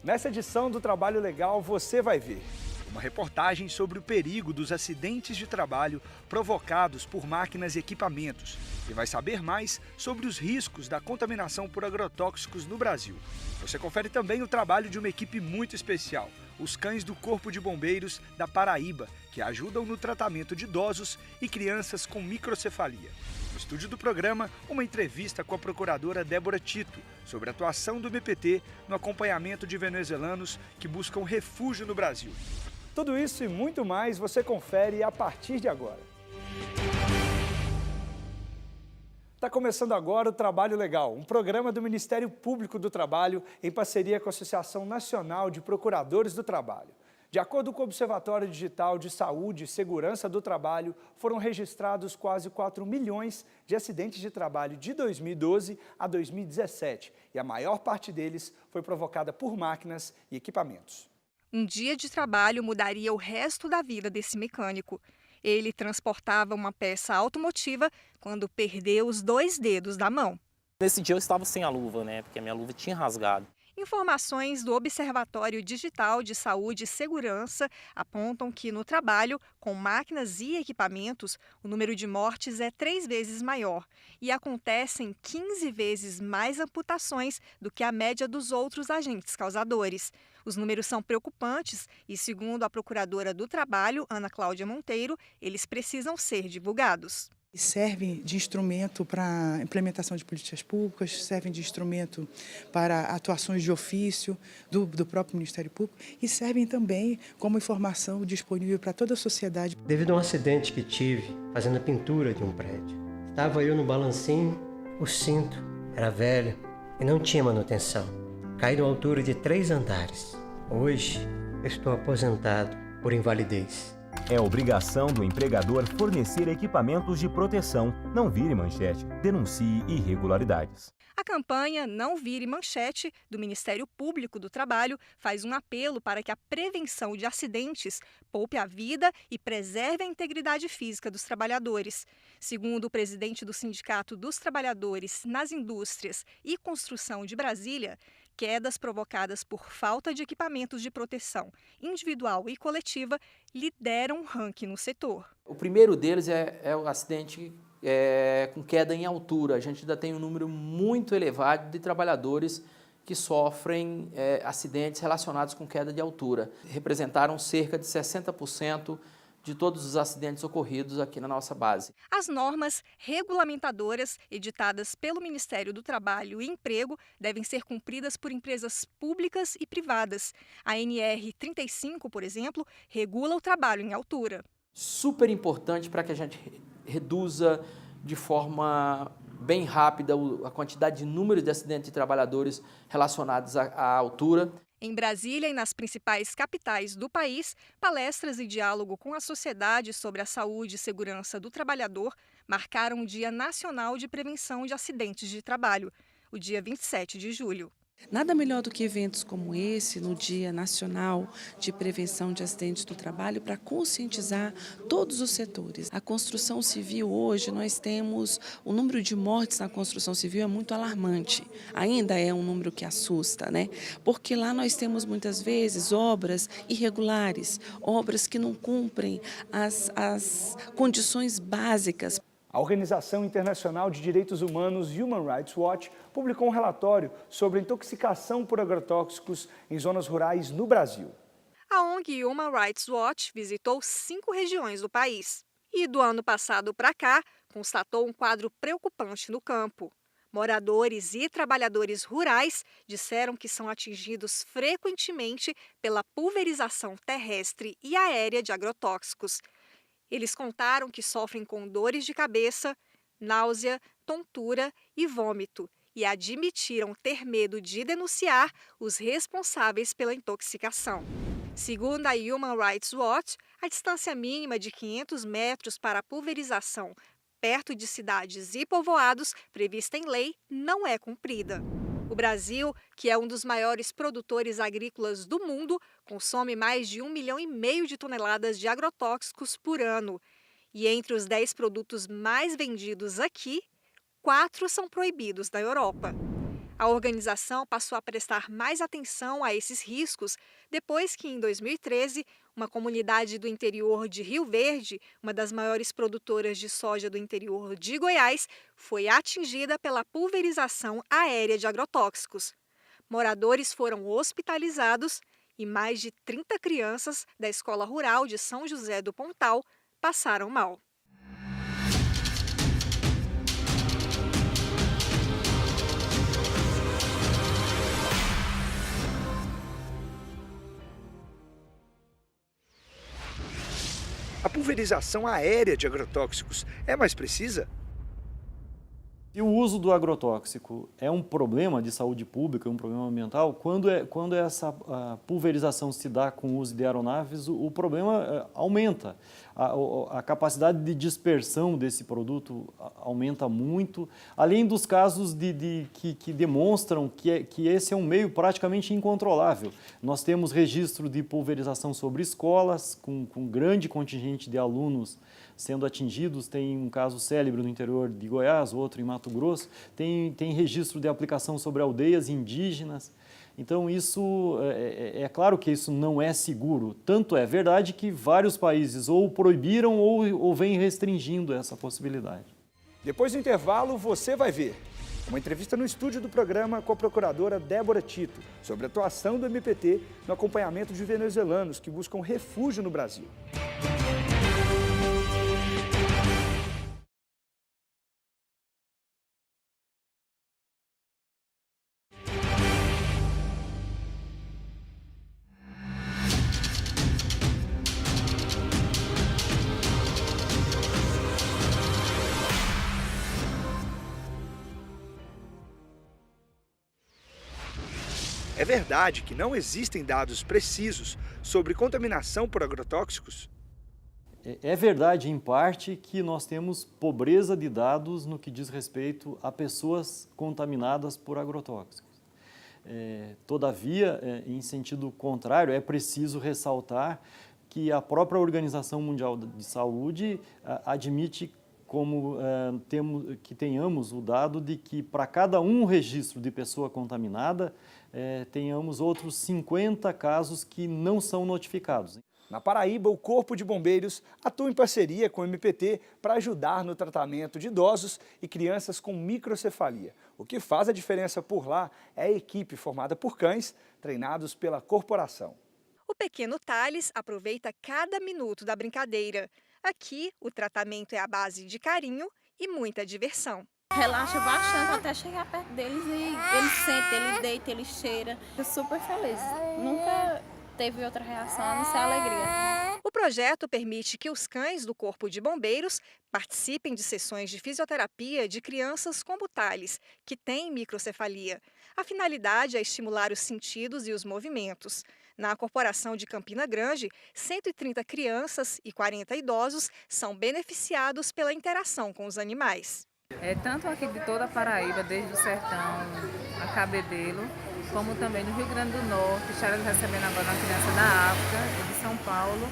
Nessa edição do Trabalho Legal, você vai ver uma reportagem sobre o perigo dos acidentes de trabalho provocados por máquinas e equipamentos e vai saber mais sobre os riscos da contaminação por agrotóxicos no Brasil. Você confere também o trabalho de uma equipe muito especial, os cães do Corpo de Bombeiros da Paraíba, que ajudam no tratamento de idosos e crianças com microcefalia. No estúdio do programa, uma entrevista com a procuradora Débora Tito sobre a atuação do MPT no acompanhamento de venezuelanos que buscam refúgio no Brasil. Tudo isso e muito mais você confere a partir de agora. Está começando agora o Trabalho Legal, um programa do Ministério Público do Trabalho em parceria com a Associação Nacional de Procuradores do Trabalho. De acordo com o Observatório Digital de Saúde e Segurança do Trabalho, foram registrados quase 4 milhões de acidentes de trabalho de 2012 a 2017 e a maior parte deles foi provocada por máquinas e equipamentos. Um dia de trabalho mudaria o resto da vida desse mecânico. Ele transportava uma peça automotiva quando perdeu os 2 dedos da mão. Nesse dia eu estava sem a luva, porque a minha luva tinha rasgado. Informações do Observatório Digital de Saúde e Segurança apontam que no trabalho, com máquinas e equipamentos, o número de mortes é 3 vezes maior e acontecem 15 vezes mais amputações do que a média dos outros agentes causadores. Os números são preocupantes e, segundo a Procuradora do Trabalho, Ana Cláudia Monteiro, eles precisam ser divulgados. Servem de instrumento para a implementação de políticas públicas, servem de instrumento para atuações de ofício do próprio Ministério Público e servem também como informação disponível para toda a sociedade. Devido a um acidente que tive fazendo a pintura de um prédio, estava eu no balancinho, o cinto era velho e não tinha manutenção. Caí numa altura de 3 andares. Hoje estou aposentado por invalidez. É obrigação do empregador fornecer equipamentos de proteção. Não vire manchete, denuncie irregularidades. A campanha Não Vire Manchete, do Ministério Público do Trabalho, faz um apelo para que a prevenção de acidentes poupe a vida e preserve a integridade física dos trabalhadores. Segundo o presidente do Sindicato dos Trabalhadores nas Indústrias e Construção de Brasília, quedas provocadas por falta de equipamentos de proteção individual e coletiva lideram o ranking no setor. O primeiro deles é o acidente com queda em altura. A gente ainda tem um número muito elevado de trabalhadores que sofrem acidentes relacionados com queda de altura. Representaram cerca de 60% de todos os acidentes ocorridos aqui na nossa base. As normas regulamentadoras editadas pelo Ministério do Trabalho e Emprego devem ser cumpridas por empresas públicas e privadas. A NR 35, por exemplo, regula o trabalho em altura. Super importante para que a gente reduza de forma bem rápida a quantidade de número de acidentes de trabalhadores relacionados à altura. Em Brasília e nas principais capitais do país, palestras e diálogo com a sociedade sobre a saúde e segurança do trabalhador marcaram o Dia Nacional de Prevenção de Acidentes de Trabalho, o dia 27 de julho. Nada melhor do que eventos como esse, no Dia Nacional de Prevenção de Acidentes do Trabalho, para conscientizar todos os setores. A construção civil hoje, nós temos, o número de mortes na construção civil é muito alarmante. Ainda é um número que assusta, Porque lá nós temos muitas vezes obras irregulares, obras que não cumprem as condições básicas. A Organização Internacional de Direitos Humanos Human Rights Watch publicou um relatório sobre a intoxicação por agrotóxicos em zonas rurais no Brasil. A ONG Human Rights Watch visitou 5 regiões do país e, do ano passado para cá, constatou um quadro preocupante no campo. Moradores e trabalhadores rurais disseram que são atingidos frequentemente pela pulverização terrestre e aérea de agrotóxicos. Eles contaram que sofrem com dores de cabeça, náusea, tontura e vômito e admitiram ter medo de denunciar os responsáveis pela intoxicação. Segundo a Human Rights Watch, a distância mínima de 500 metros para a pulverização perto de cidades e povoados prevista em lei não é cumprida. O Brasil, que é um dos maiores produtores agrícolas do mundo, consome mais de 1,5 milhão de toneladas de agrotóxicos por ano. E entre os 10 produtos mais vendidos aqui, 4 são proibidos na Europa. A organização passou a prestar mais atenção a esses riscos depois que, em 2013, uma comunidade do interior de Rio Verde, uma das maiores produtoras de soja do interior de Goiás, foi atingida pela pulverização aérea de agrotóxicos. Moradores foram hospitalizados e mais de 30 crianças da Escola Rural de São José do Pontal passaram mal. A pulverização aérea de agrotóxicos é mais precisa? E o uso do agrotóxico é um problema de saúde pública, um problema ambiental, quando essa pulverização se dá com o uso de aeronaves, o problema aumenta. A capacidade de dispersão desse produto aumenta muito, além dos casos que demonstram que esse é um meio praticamente incontrolável. Nós temos registro de pulverização sobre escolas, com grande contingente de alunos sendo atingidos. Tem um caso célebre no interior de Goiás, outro em Mato Grosso. Tem registro de aplicação sobre aldeias indígenas. Então, isso é claro que isso não é seguro. Tanto é verdade que vários países ou proibiram ou vêm restringindo essa possibilidade. Depois do intervalo, você vai ver uma entrevista no estúdio do programa com a procuradora Débora Tito sobre a atuação do MPT no acompanhamento de venezuelanos que buscam refúgio no Brasil. É verdade que não existem dados precisos sobre contaminação por agrotóxicos? É verdade, em parte, que nós temos pobreza de dados no que diz respeito a pessoas contaminadas por agrotóxicos. Todavia, em sentido contrário, é preciso ressaltar que a própria Organização Mundial de Saúde admite que tenhamos o dado de que para cada um registro de pessoa contaminada, tenhamos outros 50 casos que não são notificados. Na Paraíba, o Corpo de Bombeiros atua em parceria com o MPT para ajudar no tratamento de idosos e crianças com microcefalia. O que faz a diferença por lá é a equipe formada por cães treinados pela corporação. O pequeno Thales aproveita cada minuto da brincadeira. Aqui, o tratamento é à base de carinho e muita diversão. Relaxa bastante até chegar perto deles e ele sente, ele deita, ele cheira. Eu super feliz. Nunca teve outra reação a não ser alegria. O projeto permite que os cães do Corpo de Bombeiros participem de sessões de fisioterapia de crianças como Thales, que têm microcefalia. A finalidade é estimular os sentidos e os movimentos. Na Corporação de Campina Grande, 130 crianças e 40 idosos são beneficiados pela interação com os animais. Tanto aqui de toda a Paraíba, desde o sertão a Cabedelo, como também no Rio Grande do Norte, estaremos recebendo agora uma criança da África, de São Paulo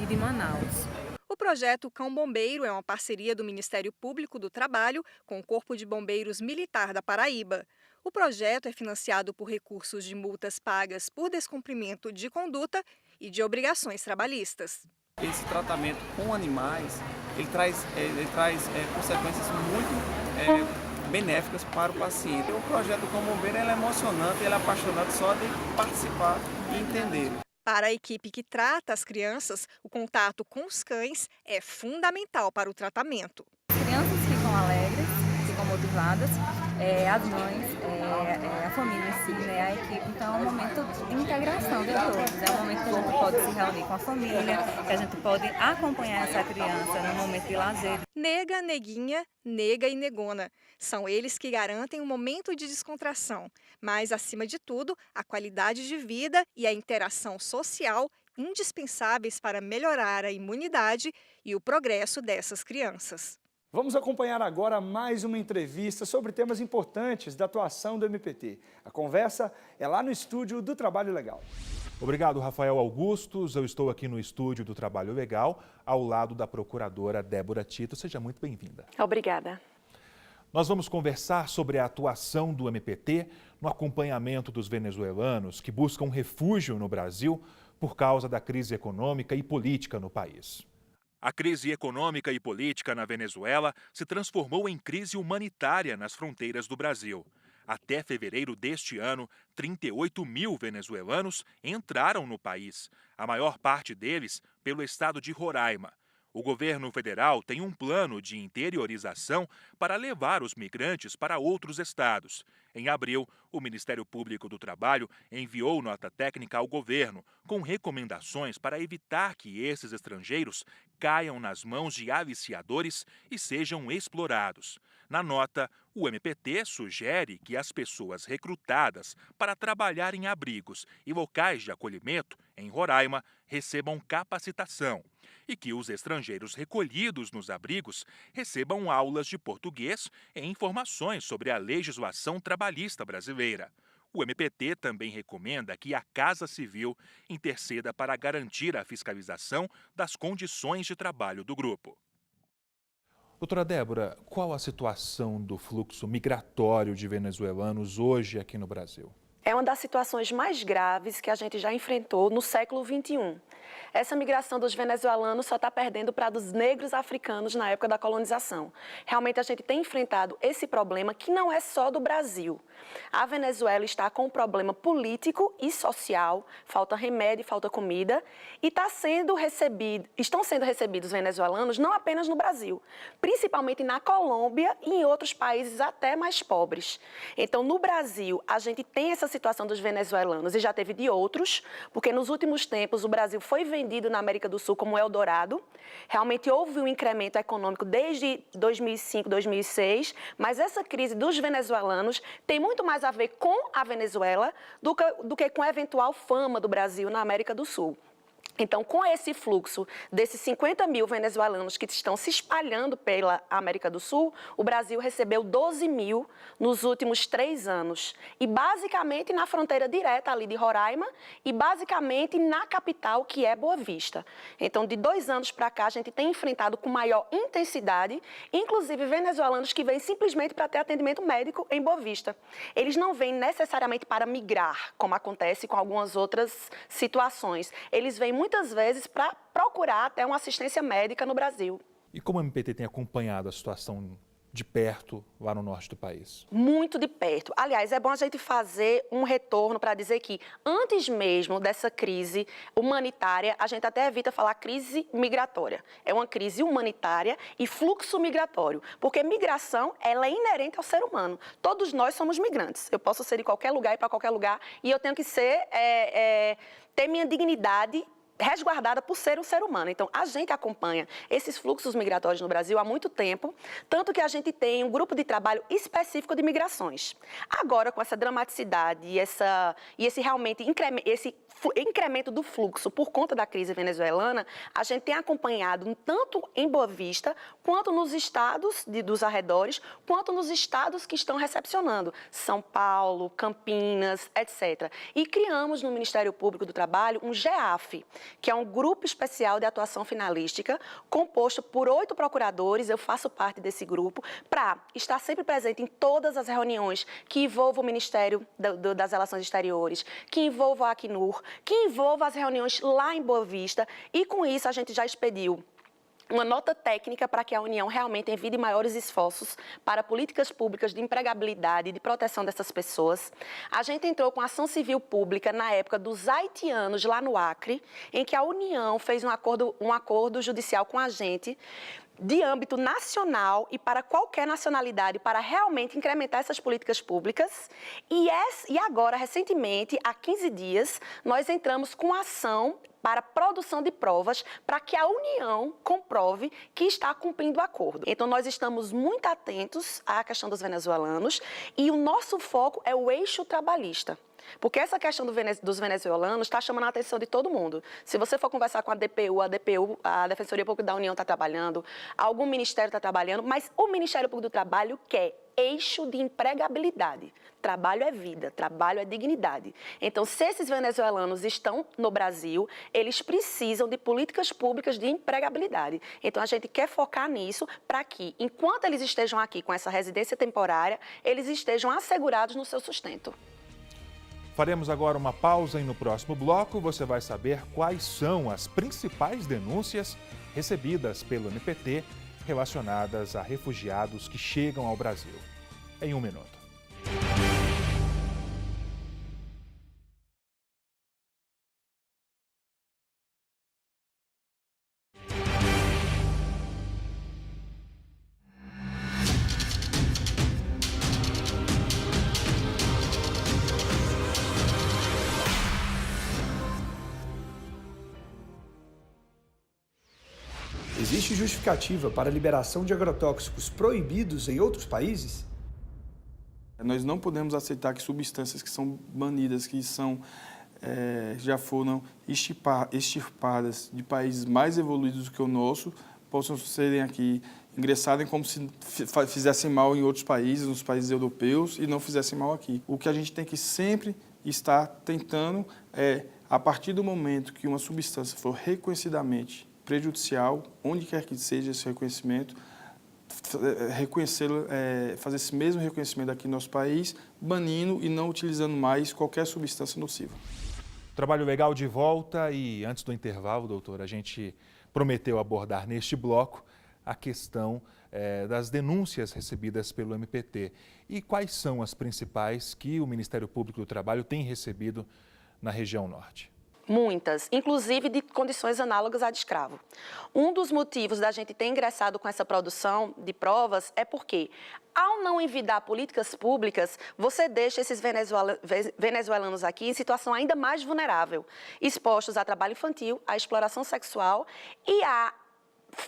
e de Manaus. O projeto Cão Bombeiro é uma parceria do Ministério Público do Trabalho com o Corpo de Bombeiros Militar da Paraíba. O projeto é financiado por recursos de multas pagas por descumprimento de conduta e de obrigações trabalhistas. Esse tratamento com animais, ele traz consequências muito benéficas para o paciente. O projeto Cão Bombeiro é emocionante, ele é apaixonante só de participar e entender. Para a equipe que trata as crianças, o contato com os cães é fundamental para o tratamento. As crianças ficam alegres, ficam motivadas, as mães, a família em si, a equipe. Então é um momento de integração de todos. É um momento que a gente pode se reunir com a família, que a gente pode acompanhar essa criança num momento de lazer. Nega, neguinha, nega e negona. São eles que garantem um momento de descontração, mas, acima de tudo, a qualidade de vida e a interação social indispensáveis para melhorar a imunidade e o progresso dessas crianças. Vamos acompanhar agora mais uma entrevista sobre temas importantes da atuação do MPT. A conversa é lá no estúdio do Trabalho Legal. Obrigado, Rafael Augustos. Eu estou aqui no estúdio do Trabalho Legal, ao lado da procuradora Débora Tito. Seja muito bem-vinda. Obrigada. Nós vamos conversar sobre a atuação do MPT no acompanhamento dos venezuelanos que buscam refúgio no Brasil por causa da crise econômica e política no país. A crise econômica e política na Venezuela se transformou em crise humanitária nas fronteiras do Brasil. Até fevereiro deste ano, 38 mil venezuelanos entraram no país, a maior parte deles pelo estado de Roraima. O governo federal tem um plano de interiorização para levar os migrantes para outros estados. Em abril, o Ministério Público do Trabalho enviou nota técnica ao governo com recomendações para evitar que esses estrangeiros caiam nas mãos de aliciadores e sejam explorados. Na nota, o MPT sugere que as pessoas recrutadas para trabalhar em abrigos e locais de acolhimento em Roraima recebam capacitação e que os estrangeiros recolhidos nos abrigos recebam aulas de português e informações sobre a legislação trabalhista brasileira. O MPT também recomenda que a Casa Civil interceda para garantir a fiscalização das condições de trabalho do grupo. Doutora Débora, qual a situação do fluxo migratório de venezuelanos hoje aqui no Brasil? É uma das situações mais graves que a gente já enfrentou no século XXI. Essa migração dos venezuelanos só está perdendo para dos negros africanos na época da colonização. Realmente a gente tem enfrentado esse problema que não é só do Brasil. A Venezuela está com um problema político e social, falta remédio, falta comida, e estão sendo recebidos venezuelanos não apenas no Brasil, principalmente na Colômbia e em outros países até mais pobres. Então, no Brasil, a gente tem essa situação dos venezuelanos e já teve de outros, porque nos últimos tempos o Brasil foi vendido na América do Sul como Eldorado. Realmente houve um incremento econômico desde 2005, 2006, mas essa crise dos venezuelanos tem muito mais a ver com a Venezuela do que com a eventual fama do Brasil na América do Sul. Então, com esse fluxo desses 50 mil venezuelanos que estão se espalhando pela América do Sul, o Brasil recebeu 12 mil nos últimos 3 anos. E basicamente na fronteira direta ali de Roraima e basicamente na capital, que é Boa Vista. Então, de 2 anos para cá, a gente tem enfrentado com maior intensidade, inclusive venezuelanos que vêm simplesmente para ter atendimento médico em Boa Vista. Eles não vêm necessariamente para migrar, como acontece com algumas outras situações. Eles vêm muitas vezes para procurar até uma assistência médica no Brasil. E como o MPT tem acompanhado a situação de perto lá no norte do país? Muito de perto. Aliás, é bom a gente fazer um retorno para dizer que antes mesmo dessa crise humanitária, a gente até evita falar crise migratória. É uma crise humanitária e fluxo migratório, porque migração ela é inerente ao ser humano. Todos nós somos migrantes. Eu posso ser de qualquer lugar e para qualquer lugar e eu tenho que ter minha dignidade resguardada por ser um ser humano. Então, a gente acompanha esses fluxos migratórios no Brasil há muito tempo, tanto que a gente tem um grupo de trabalho específico de migrações. Agora, com essa dramaticidade e esse incremento do fluxo por conta da crise venezuelana, a gente tem acompanhado tanto em Boa Vista, quanto nos estados dos arredores, quanto nos estados que estão recepcionando, São Paulo, Campinas, etc. E criamos no Ministério Público do Trabalho um GEAF, que é um grupo especial de atuação finalística, composto por 8 procuradores, eu faço parte desse grupo, para estar sempre presente em todas as reuniões que envolvam o Ministério das Relações Exteriores, que envolvam a Acnur, que envolvam as reuniões lá em Boa Vista, e com isso a gente já expediu uma nota técnica para que a União realmente envie maiores esforços para políticas públicas de empregabilidade e de proteção dessas pessoas. A gente entrou com ação civil pública na época dos haitianos lá no Acre, em que a União fez um acordo judicial com a gente de âmbito nacional e para qualquer nacionalidade, para realmente incrementar essas políticas públicas. E agora, recentemente, há 15 dias, nós entramos com ação para produção de provas para que a União comprove que está cumprindo o acordo. Então, nós estamos muito atentos à questão dos venezuelanos e o nosso foco é o eixo trabalhista. Porque essa questão dos venezuelanos está chamando a atenção de todo mundo. Se você for conversar com a DPU, a Defensoria Pública da União está trabalhando, algum ministério está trabalhando, mas o Ministério Público do Trabalho quer eixo de empregabilidade. Trabalho é vida, trabalho é dignidade. Então, se esses venezuelanos estão no Brasil, eles precisam de políticas públicas de empregabilidade. Então, a gente quer focar nisso para que, enquanto eles estejam aqui com essa residência temporária, eles estejam assegurados no seu sustento. Faremos agora uma pausa e no próximo bloco você vai saber quais são as principais denúncias recebidas pelo MPT relacionadas a refugiados que chegam ao Brasil. Em um minuto. Existe justificativa para a liberação de agrotóxicos proibidos em outros países? Nós não podemos aceitar que substâncias que são banidas, que já foram extirpadas de países mais evoluídos do que o nosso, possam serem aqui ingressarem como se fizessem mal em outros países, nos países europeus, e não fizessem mal aqui. O que a gente tem que sempre estar tentando é, a partir do momento que uma substância for reconhecidamente prejudicial, onde quer que seja esse reconhecimento, reconhecê-lo, fazer esse mesmo reconhecimento aqui no nosso país, banindo e não utilizando mais qualquer substância nociva. Trabalho legal de volta e antes do intervalo, doutor, a gente prometeu abordar neste bloco a questão das denúncias recebidas pelo MPT. E quais são as principais que o Ministério Público do Trabalho tem recebido na região norte? Muitas, inclusive de condições análogas à de escravo. Um dos motivos da gente ter ingressado com essa produção de provas é porque, ao não envidar políticas públicas, você deixa esses venezuelanos aqui em situação ainda mais vulnerável, expostos a trabalho infantil, à exploração sexual e a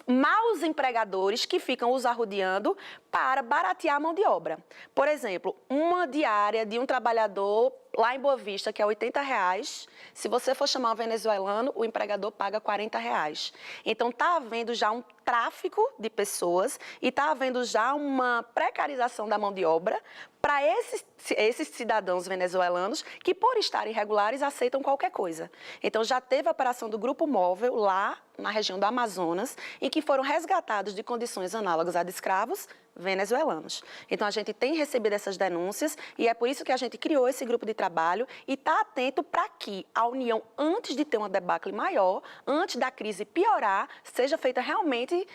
maus empregadores que ficam os arrodeando para baratear a mão de obra. Por exemplo, uma diária de um trabalhador lá em Boa Vista, que é R$80, se você for chamar um venezuelano, o empregador paga R$40. Então, está havendo já um tráfico de pessoas e está havendo já uma precarização da mão de obra para esses cidadãos venezuelanos que, por estarem irregulares, aceitam qualquer coisa. Então, já teve a operação do Grupo Móvel lá na região do Amazonas, em que foram resgatados de condições análogas a de escravos venezuelanos. Então, a gente tem recebido essas denúncias e é por isso que a gente criou esse grupo de trabalho e está atento para que a União, antes de ter uma debacle maior, antes da crise piorar, seja feita realmente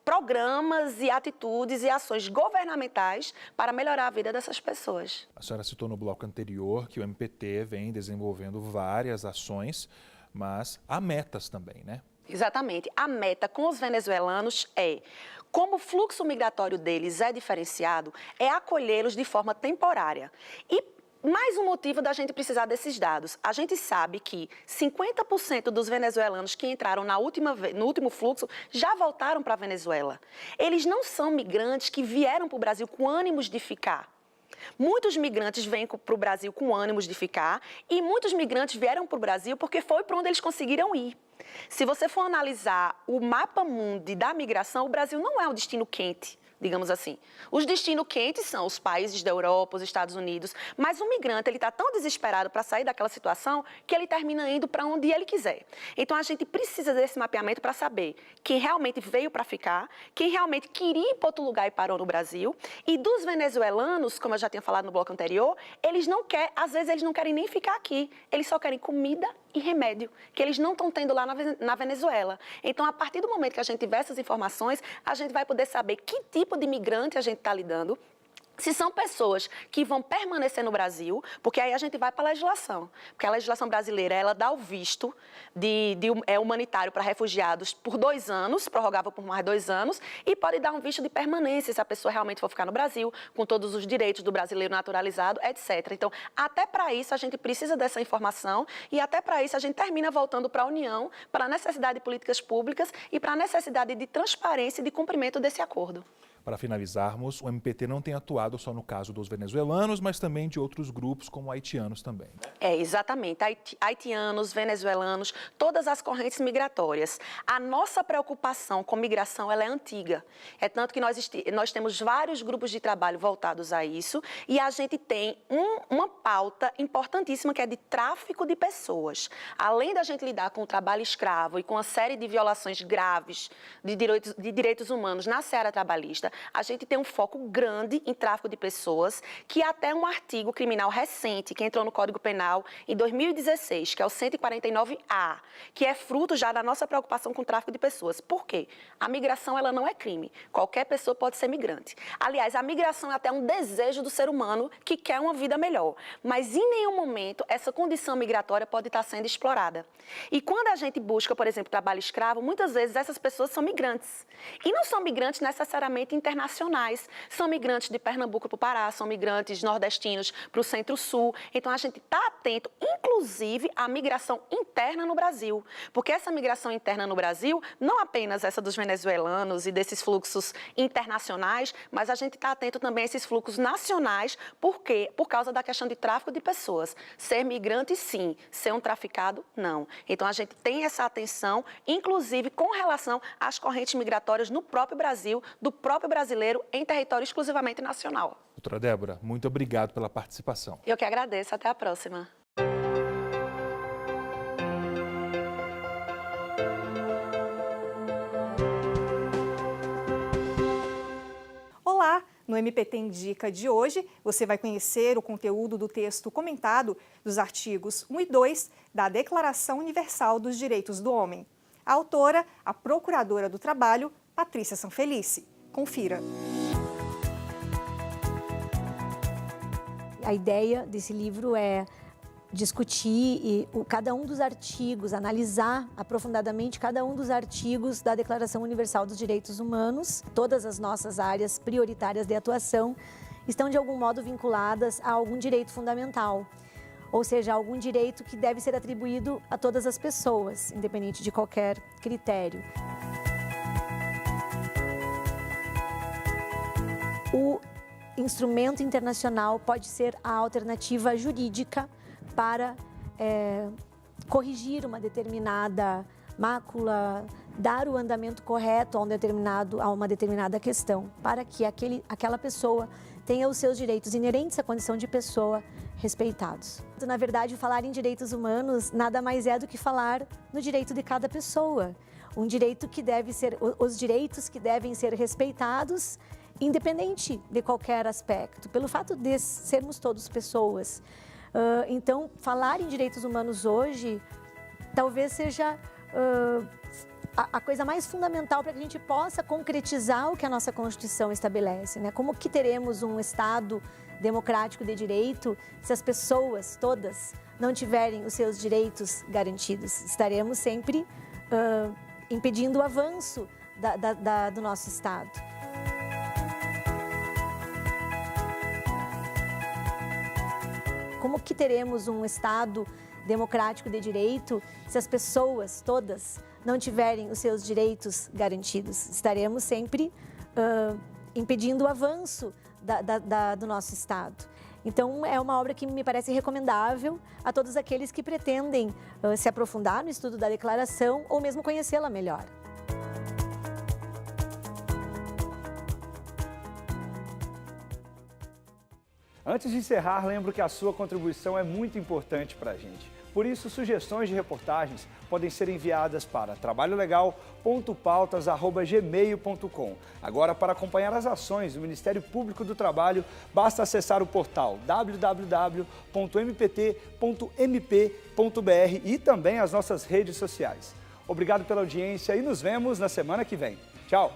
programas e atitudes e ações governamentais para melhorar a vida dessas pessoas. A senhora citou no bloco anterior que o MPT vem desenvolvendo várias ações, mas há metas também, né? Exatamente. A meta com os venezuelanos como o fluxo migratório deles é diferenciado, é acolhê-los de forma temporária. E mais um motivo da gente precisar desses dados. A gente sabe que 50% dos venezuelanos que entraram no último fluxo já voltaram para a Venezuela. Eles não são migrantes que vieram para o Brasil com ânimos de ficar. Muitos migrantes vêm para o Brasil com ânimos de ficar e muitos migrantes vieram para o Brasil porque foi para onde eles conseguiram ir. Se você for analisar o mapa mundi da migração, o Brasil não é um destino quente, digamos assim. Os destinos quentes são os países da Europa, os Estados Unidos, mas o migrante está tão desesperado para sair daquela situação que ele termina indo para onde ele quiser. Então, a gente precisa desse mapeamento para saber quem realmente veio para ficar, quem realmente queria ir para outro lugar e parou no Brasil. E dos venezuelanos, como eu já tinha falado no bloco anterior, às vezes eles não querem nem ficar aqui, eles só querem comida e remédio, que eles não estão tendo lá na Venezuela. Então, a partir do momento que a gente tiver essas informações, a gente vai poder saber que tipo de imigrante a gente está lidando, se são pessoas que vão permanecer no Brasil, porque aí a gente vai para a legislação. Porque a legislação brasileira, ela dá o visto humanitário para refugiados por 2 anos, prorrogável por mais 2 anos, e pode dar um visto de permanência se a pessoa realmente for ficar no Brasil, com todos os direitos do brasileiro naturalizado, etc. Então, até para isso a gente precisa dessa informação e até para isso a gente termina voltando para a União, para a necessidade de políticas públicas e para a necessidade de transparência e de cumprimento desse acordo. Para finalizarmos, o MPT não tem atuado só no caso dos venezuelanos, mas também de outros grupos, como haitianos também. Exatamente. Haitianos, venezuelanos, todas as correntes migratórias. A nossa preocupação com migração ela é antiga. É tanto que nós temos vários grupos de trabalho voltados a isso e a gente tem uma pauta importantíssima que é de tráfico de pessoas. Além da gente lidar com o trabalho escravo e com uma série de violações graves de direitos humanos na seara trabalhista, a gente tem um foco grande em tráfico de pessoas, que até um artigo criminal recente, que entrou no Código Penal em 2016, que é o 149A, que é fruto já da nossa preocupação com o tráfico de pessoas. Por quê? A migração ela não é crime. Qualquer pessoa pode ser migrante. Aliás, a migração é até um desejo do ser humano que quer uma vida melhor. Mas em nenhum momento essa condição migratória pode estar sendo explorada. E quando a gente busca, por exemplo, trabalho escravo, muitas vezes essas pessoas são migrantes. E não são migrantes necessariamente internacionais. São migrantes de Pernambuco para o Pará, são migrantes nordestinos para o Centro-Sul. Então, a gente está atento, inclusive, à migração interna no Brasil. Porque essa migração interna no Brasil, não apenas essa dos venezuelanos e desses fluxos internacionais, mas a gente está atento também a esses fluxos nacionais. Por quê? Por causa da questão de tráfico de pessoas. Ser migrante, sim. Ser um traficado, não. Então, a gente tem essa atenção, inclusive com relação às correntes migratórias no próprio Brasil, do próprio brasileiro em território exclusivamente nacional. Doutora Débora, muito obrigado pela participação. Eu que agradeço. Até a próxima. Olá! No MPT Indica de hoje, você vai conhecer o conteúdo do texto comentado dos artigos 1 e 2 da Declaração Universal dos Direitos do Homem. A autora, a Procuradora do Trabalho, Patrícia Sanfelice. Confira. A ideia desse livro é discutir cada um dos artigos, analisar aprofundadamente cada um dos artigos da Declaração Universal dos Direitos Humanos. Todas as nossas áreas prioritárias de atuação estão de algum modo vinculadas a algum direito fundamental, ou seja, algum direito que deve ser atribuído a todas as pessoas, independente de qualquer critério. O instrumento internacional pode ser a alternativa jurídica para corrigir uma determinada mácula, dar o andamento correto a uma determinada questão, para que aquela pessoa tenha os seus direitos inerentes à condição de pessoa respeitados. Na verdade, falar em direitos humanos nada mais é do que falar no direito de cada pessoa. Um direito que os direitos que devem ser respeitados, independente de qualquer aspecto, pelo fato de sermos todos pessoas. Então, falar em direitos humanos hoje talvez seja a coisa mais fundamental para que a gente possa concretizar o que a nossa Constituição estabelece, né? Como que teremos um Estado democrático de direito se as pessoas todas não tiverem os seus direitos garantidos? Estaremos sempre impedindo o avanço do nosso Estado. Como que teremos um Estado democrático de direito se as pessoas todas não tiverem os seus direitos garantidos? Estaremos sempre impedindo o avanço do nosso Estado. Então, é uma obra que me parece recomendável a todos aqueles que pretendem se aprofundar no estudo da Declaração ou mesmo conhecê-la melhor. Antes de encerrar, lembro que a sua contribuição é muito importante para a gente. Por isso, sugestões de reportagens podem ser enviadas para trabalholegal.pautas@gmail.com. Agora, para acompanhar as ações do Ministério Público do Trabalho, basta acessar o portal www.mpt.mp.br e também as nossas redes sociais. Obrigado pela audiência e nos vemos na semana que vem. Tchau!